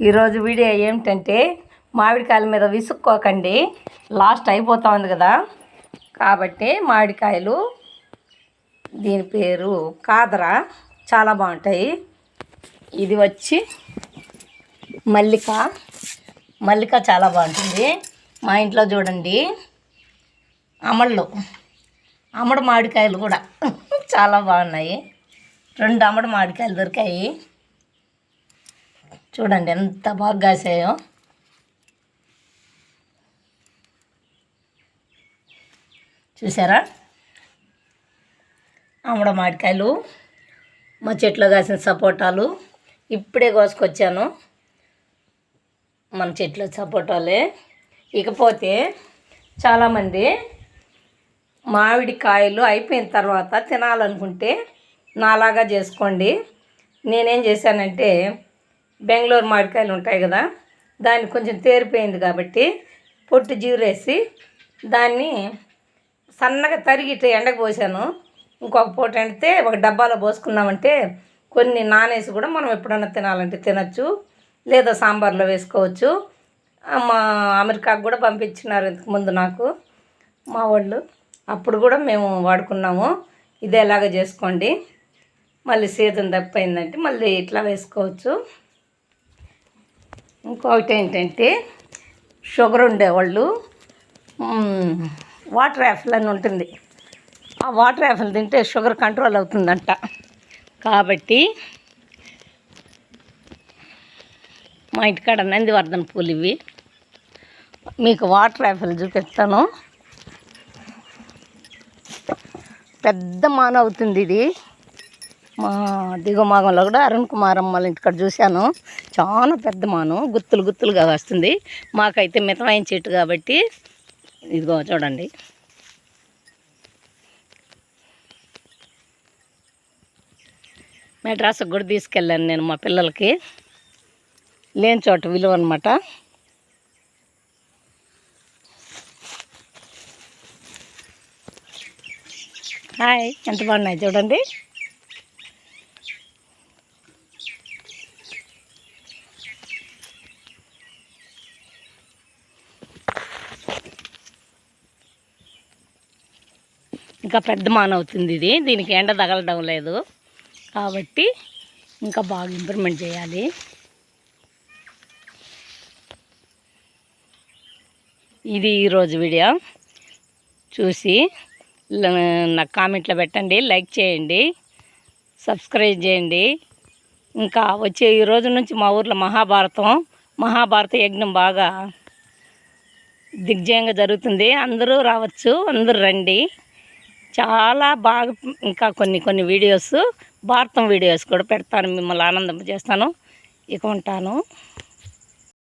ఈరోజు వీడియో ఏమిటంటే మామిడికాయల మీద విసుక్కోకండి, లాస్ట్ అయిపోతా ఉంది కదా. కాబట్టి మామిడికాయలు, దీని పేరు కాదర, చాలా బాగుంటాయి. ఇది వచ్చి మల్లిక చాలా బాగుంటుంది. మా ఇంట్లో చూడండి అమ్మడు మామిడికాయలు కూడా చాలా బాగున్నాయి. 2 అమ్మడు మామిడికాయలు దొరికాయి. చూడండి ఎంత బాగా కాసాయో. చూసారా, అమ్మడ మామిడికాయలు, మా చెట్లో కాసిన సపోటాలు ఇప్పుడే కోసుకొచ్చాను. మన చెట్లో సపోటాలే. ఇకపోతే చాలామంది మామిడికాయలు అయిపోయిన తర్వాత తినాలనుకుంటే నాలాగా చేసుకోండి. నేనేం చేశానంటే, బెంగళూరు మామిడికాయలు ఉంటాయి కదా, దాన్ని కొంచెం తేరిపోయింది కాబట్టి పొట్టు జీరేసి దాన్ని సన్నగా తరిగి ఎండకు పోసాను. ఇంకొక పూట ఎండితే ఒక డబ్బాలో పోసుకున్నామంటే కొన్ని నానేసి కూడా మనం ఎప్పుడన్నా తినాలంటే తినచ్చు, లేదా సాంబార్లో వేసుకోవచ్చు. మా అమెరికాకు కూడా పంపించినారు ఇంతకుముందు నాకు మా వాళ్ళు, అప్పుడు కూడా మేము వాడుకున్నాము. ఇదేలాగా చేసుకోండి. మళ్ళీ సీజన్ తప్పిపోయిందంటే మళ్ళీ ఇట్లా వేసుకోవచ్చు. ఇంకొకటి ఏంటంటే, షుగర్ ఉండేవాళ్ళు వాటర్ యాపిల్ అని ఉంటుంది, ఆ వాటర్ యాపిల్ తింటే షుగర్ కంట్రోల్ అవుతుందంట. కాబట్టి మా ఇంటికాడ నందివర్ధన పూలు ఇవి. మీకు వాటర్ యాపిల్ చూపిస్తాను. పెద్ద మాన అవుతుంది ఇది. మా దిగుమాగంలో కూడా అరుణ్ కుమార్ అమ్మల ఇంటికాడ చూశాను, చాలా పెద్ద మాను, గుత్తులుగా వస్తుంది. మాకైతే మితమైన చెట్టు కాబట్టి ఇదిగో చూడండి. మెడ్రాస్కి కూడా తీసుకెళ్ళాను నేను మా పిల్లలకి, లేని చోట విలువ అనమాట. హాయ్, ఎంత బాగున్నాయి చూడండి. ఇంకా పెద్ద మాన అవుతుంది ఇది. దీనికి ఎండ తగలడం లేదు కాబట్టి ఇంకా బాగా ఇంప్రూవ్మెంట్ చేయాలి. ఇది ఈరోజు వీడియో. చూసి నాకు కామెంట్లో పెట్టండి, లైక్ చేయండి, సబ్స్క్రైబ్ చేయండి. ఇంకా వచ్చే ఈ రోజు నుంచి మా ఊర్లో మహాభారత యజ్ఞం బాగా దిగ్జయంగా జరుగుతుంది. అందరూ రావచ్చు, అందరూ రండి. చాలా బాగా ఇంకా కొన్ని వీడియోస్, భారతం వీడియోస్ కూడా పెడతాను, మిమ్మల్ని ఆనందం చేస్తాను. ఇక ఉంటాను.